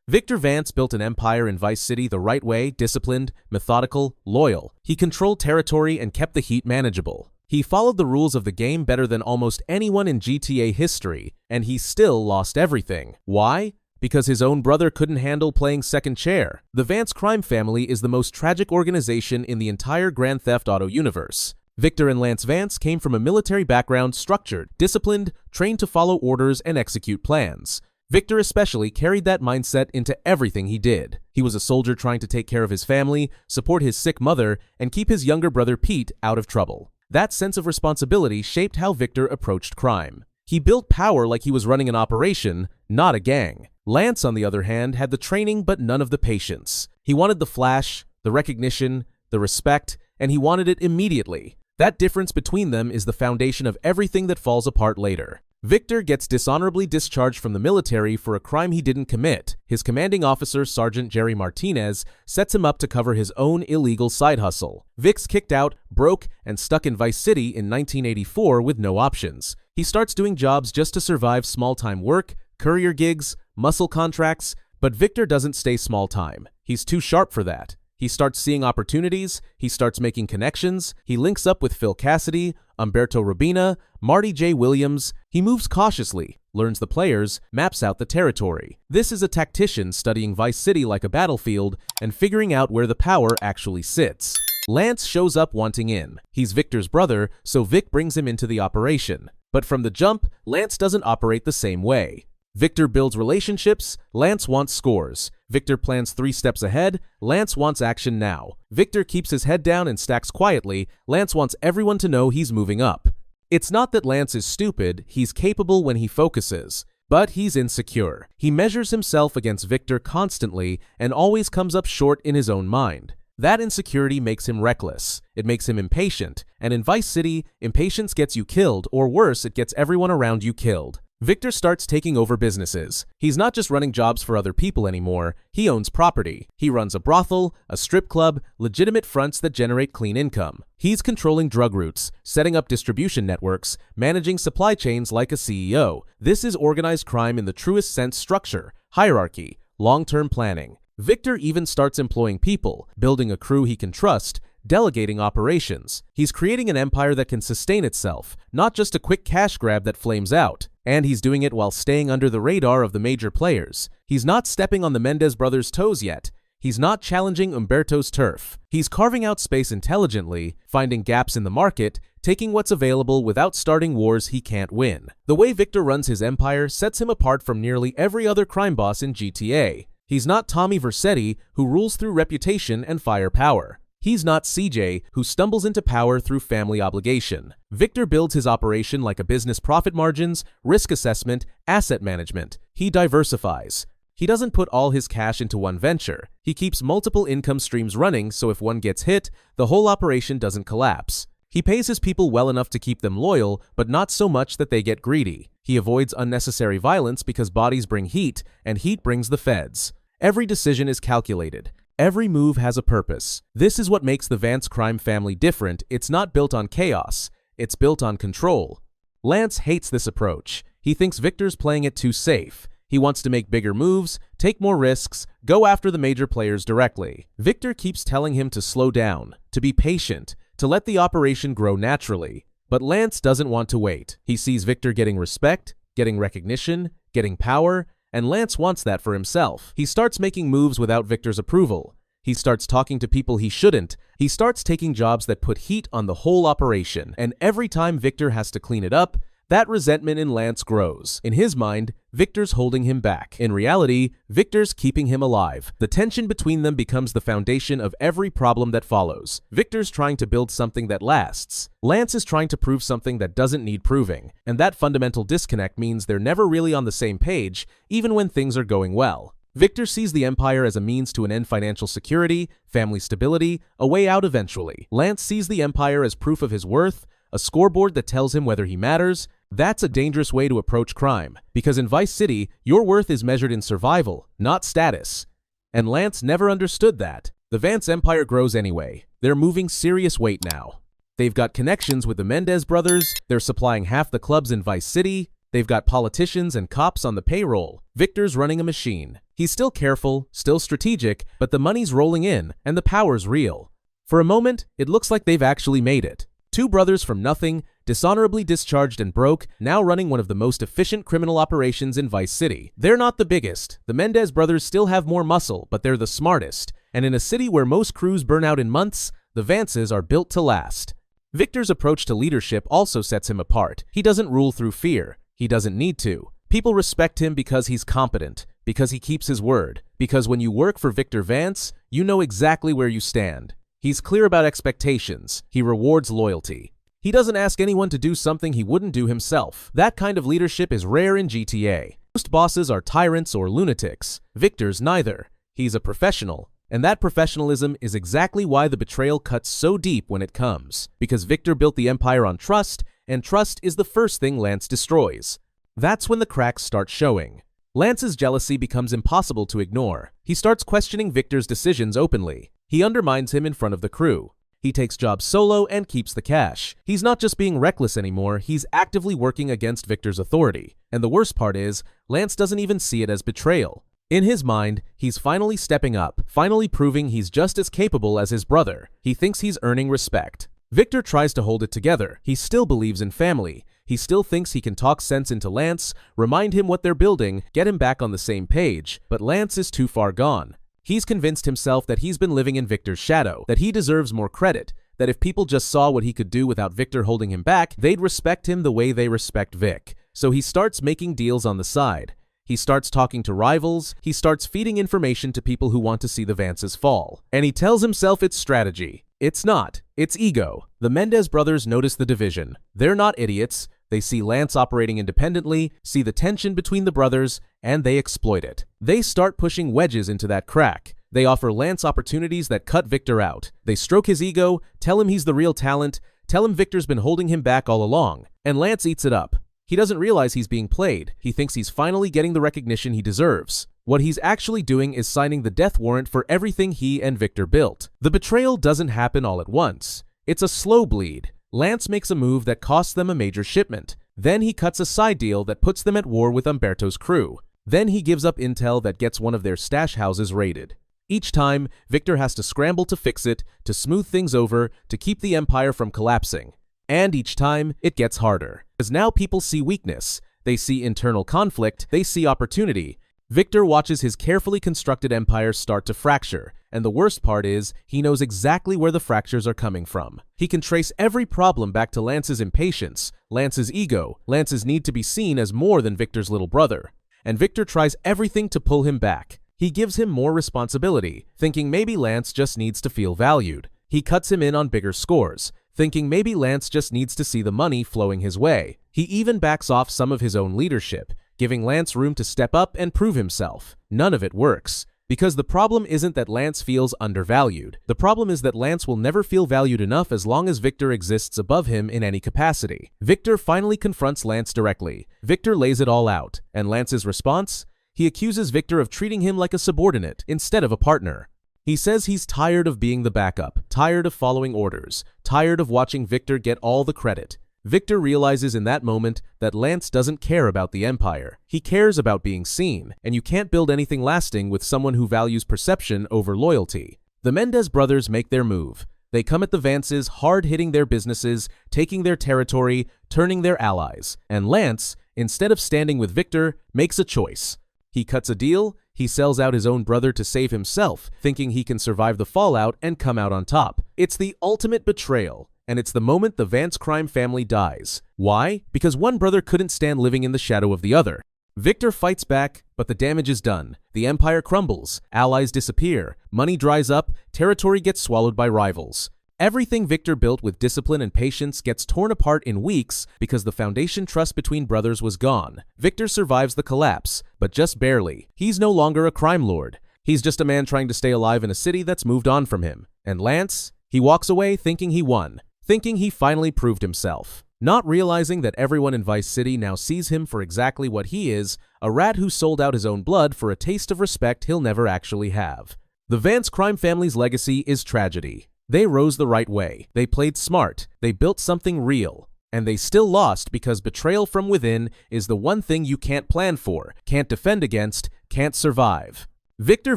Victor Vance built an empire in Vice City the right way: disciplined, methodical, loyal. He controlled territory and kept the heat manageable. He followed the rules of the game better than almost anyone in GTA history, and he still lost everything. Why? Because his own brother couldn't handle playing second chair. The Vance Crime Family is the most tragic organization in the entire Grand Theft Auto universe. Victor and Lance Vance came from a military background, structured, disciplined, trained to follow orders and execute plans. Victor especially carried that mindset into everything he did. He was a soldier trying to take care of his family, support his sick mother, and keep his younger brother Pete out of trouble. That sense of responsibility shaped how Victor approached crime. He built power like he was running an operation, not a gang. Lance, on the other hand, had the training but none of the patience. He wanted the flash, the recognition, the respect, and he wanted it immediately. That difference between them is the foundation of everything that falls apart later. Victor gets dishonorably discharged from the military for a crime he didn't commit. His commanding officer, Sergeant Jerry Martinez, sets him up to cover his own illegal side hustle. Vic's kicked out, broke, and stuck in Vice City in 1984 with no options. He starts doing jobs just to survive: small-time work, courier gigs, muscle contracts, but Victor doesn't stay small-time. He's too sharp for that. He starts seeing opportunities, he starts making connections, he links up with Phil Cassidy, Umberto Robina, Marty J. Williams. He moves cautiously, learns the players, maps out the territory. This is a tactician studying Vice City like a battlefield and figuring out where the power actually sits. Lance shows up wanting in. He's Victor's brother, so Vic brings him into the operation. But from the jump, Lance doesn't operate the same way. Victor builds relationships, Lance wants scores. Victor plans 3 steps ahead, Lance wants action now. Victor keeps his head down and stacks quietly, Lance wants everyone to know he's moving up. It's not that Lance is stupid, he's capable when he focuses. But he's insecure. He measures himself against Victor constantly and always comes up short in his own mind. That insecurity makes him reckless. It makes him impatient. And in Vice City, impatience gets you killed, or worse, it gets everyone around you killed. Victor starts taking over businesses. He's not just running jobs for other people anymore, he owns property. He runs a brothel, a strip club, legitimate fronts that generate clean income. He's controlling drug routes, setting up distribution networks, managing supply chains like a CEO. This is organized crime in the truest sense: structure, hierarchy, long-term planning. Victor even starts employing people, building a crew he can trust, delegating operations. He's creating an empire that can sustain itself, not just a quick cash grab that flames out. And he's doing it while staying under the radar of the major players. He's not stepping on the Mendez brothers' toes yet. He's not challenging Umberto's turf. He's carving out space intelligently, finding gaps in the market, taking what's available without starting wars he can't win. The way Victor runs his empire sets him apart from nearly every other crime boss in GTA. He's not Tommy Vercetti, who rules through reputation and firepower. He's not CJ, who stumbles into power through family obligation. Victor builds his operation like a business: profit margins, risk assessment, asset management. He diversifies. He doesn't put all his cash into one venture. He keeps multiple income streams running, so if one gets hit, the whole operation doesn't collapse. He pays his people well enough to keep them loyal, but not so much that they get greedy. He avoids unnecessary violence because bodies bring heat, and heat brings the feds. Every decision is calculated. Every move has a purpose. This is what makes the Vance crime family different. It's not built on chaos. It's built on control. Lance hates this approach. He thinks Victor's playing it too safe. He wants to make bigger moves, take more risks, go after the major players directly. Victor keeps telling him to slow down, to be patient, to let the operation grow naturally. But Lance doesn't want to wait. He sees Victor getting respect, getting recognition, getting power, and Lance wants that for himself. He starts making moves without Victor's approval. He starts talking to people he shouldn't. He starts taking jobs that put heat on the whole operation. And every time Victor has to clean it up, that resentment in Lance grows. In his mind, Victor's holding him back. In reality, Victor's keeping him alive. The tension between them becomes the foundation of every problem that follows. Victor's trying to build something that lasts. Lance is trying to prove something that doesn't need proving. And that fundamental disconnect means they're never really on the same page, even when things are going well. Victor sees the empire as a means to an end: financial security, family stability, a way out eventually. Lance sees the empire as proof of his worth, a scoreboard that tells him whether he matters. That's a dangerous way to approach crime, because in Vice City, your worth is measured in survival, not status. And Lance never understood that. The Vance empire grows anyway. They're moving serious weight now. They've got connections with the Mendez brothers, they're supplying half the clubs in Vice City, They've got politicians and cops on the payroll. Victor's running a machine. He's still careful, still strategic, but the money's rolling in, and the power's real. For a moment, it looks like they've actually made it. Two brothers from nothing, dishonorably discharged and broke, now running one of the most efficient criminal operations in Vice City. They're not the biggest. The Mendez brothers still have more muscle, but they're the smartest. And in a city where most crews burn out in months, the Vances are built to last. Victor's approach to leadership also sets him apart. He doesn't rule through fear. He doesn't need to. People respect him because he's competent, because he keeps his word, because when you work for Victor Vance, you know exactly where you stand. He's clear about expectations. He rewards loyalty. He doesn't ask anyone to do something he wouldn't do himself. That kind of leadership is rare in GTA. Most bosses are tyrants or lunatics. Victor's neither. He's a professional. And that professionalism is exactly why the betrayal cuts so deep when it comes. Because Victor built the empire on trust, and trust is the first thing Lance destroys. That's when the cracks start showing. Lance's jealousy becomes impossible to ignore. He starts questioning Victor's decisions openly. He undermines him in front of the crew. He takes jobs solo and keeps the cash. He's not just being reckless anymore, he's actively working against Victor's authority. And the worst part is, Lance doesn't even see it as betrayal. In his mind, he's finally stepping up, finally proving he's just as capable as his brother. He thinks he's earning respect. Victor tries to hold it together. He still believes in family. He still thinks he can talk sense into Lance, remind him what they're building, get him back on the same page. But Lance is too far gone. He's convinced himself that he's been living in Victor's shadow, that he deserves more credit, that if people just saw what he could do without Victor holding him back, they'd respect him the way they respect Vic. So he starts making deals on the side. He starts talking to rivals. He starts feeding information to people who want to see the Vances fall. And he tells himself it's strategy. It's not. It's ego. The Mendez brothers notice the division. They're not idiots. They see Lance operating independently, see the tension between the brothers, and they exploit it. They start pushing wedges into that crack. They offer Lance opportunities that cut Victor out. They stroke his ego, tell him he's the real talent, tell him Victor's been holding him back all along, and Lance eats it up. He doesn't realize he's being played. He thinks he's finally getting the recognition he deserves. What he's actually doing is signing the death warrant for everything he and Victor built. The betrayal doesn't happen all at once. It's a slow bleed. Lance makes a move that costs them a major shipment. Then he cuts a side deal that puts them at war with Umberto's crew. Then he gives up intel that gets one of their stash houses raided. Each time, Victor has to scramble to fix it, to smooth things over, to keep the empire from collapsing. And each time, it gets harder. Because now people see weakness. They see internal conflict. They see opportunity. Victor watches his carefully constructed empire start to fracture, and the worst part is, he knows exactly where the fractures are coming from. He can trace every problem back to Lance's impatience, Lance's ego, Lance's need to be seen as more than Victor's little brother. And Victor tries everything to pull him back. He gives him more responsibility, thinking maybe Lance just needs to feel valued. He cuts him in on bigger scores, thinking maybe Lance just needs to see the money flowing his way. He even backs off some of his own leadership, giving Lance room to step up and prove himself. None of it works. Because the problem isn't that Lance feels undervalued. The problem is that Lance will never feel valued enough as long as Victor exists above him in any capacity. Victor finally confronts Lance directly. Victor lays it all out. And Lance's response? He accuses Victor of treating him like a subordinate instead of a partner. He says he's tired of being the backup, tired of following orders, tired of watching Victor get all the credit. Victor realizes in that moment that Lance doesn't care about the empire. He cares about being seen, and you can't build anything lasting with someone who values perception over loyalty. The Mendez brothers make their move. They come at the Vances, hard hitting their businesses, taking their territory, turning their allies. And Lance, instead of standing with Victor, makes a choice. He cuts a deal. He sells out his own brother to save himself, thinking he can survive the fallout and come out on top. It's the ultimate betrayal. And it's the moment the Vance crime family dies. Why? Because one brother couldn't stand living in the shadow of the other. Victor fights back, but the damage is done. The empire crumbles, allies disappear, money dries up, territory gets swallowed by rivals. Everything Victor built with discipline and patience gets torn apart in weeks because the foundation trust between brothers was gone. Victor survives the collapse, but just barely. He's no longer a crime lord. He's just a man trying to stay alive in a city that's moved on from him. And Lance? He walks away thinking he won. Thinking he finally proved himself. Not realizing that everyone in Vice City now sees him for exactly what he is, a rat who sold out his own blood for a taste of respect he'll never actually have. The Vance crime family's legacy is tragedy. They rose the right way. They played smart. They built something real. And they still lost because betrayal from within is the one thing you can't plan for, can't defend against, can't survive. Victor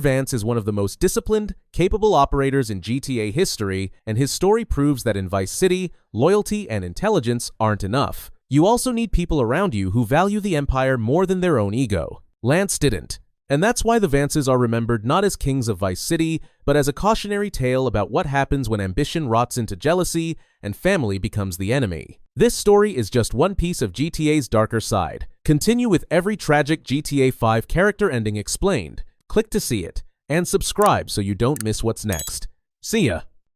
Vance is one of the most disciplined, capable operators in GTA history, and his story proves that in Vice City, loyalty and intelligence aren't enough. You also need people around you who value the Empire more than their own ego. Lance didn't. And that's why the Vances are remembered not as kings of Vice City, but as a cautionary tale about what happens when ambition rots into jealousy and family becomes the enemy. This story is just one piece of GTA's darker side. Continue with every tragic GTA 5 character ending explained. Click to see it, and subscribe so you don't miss what's next. See ya!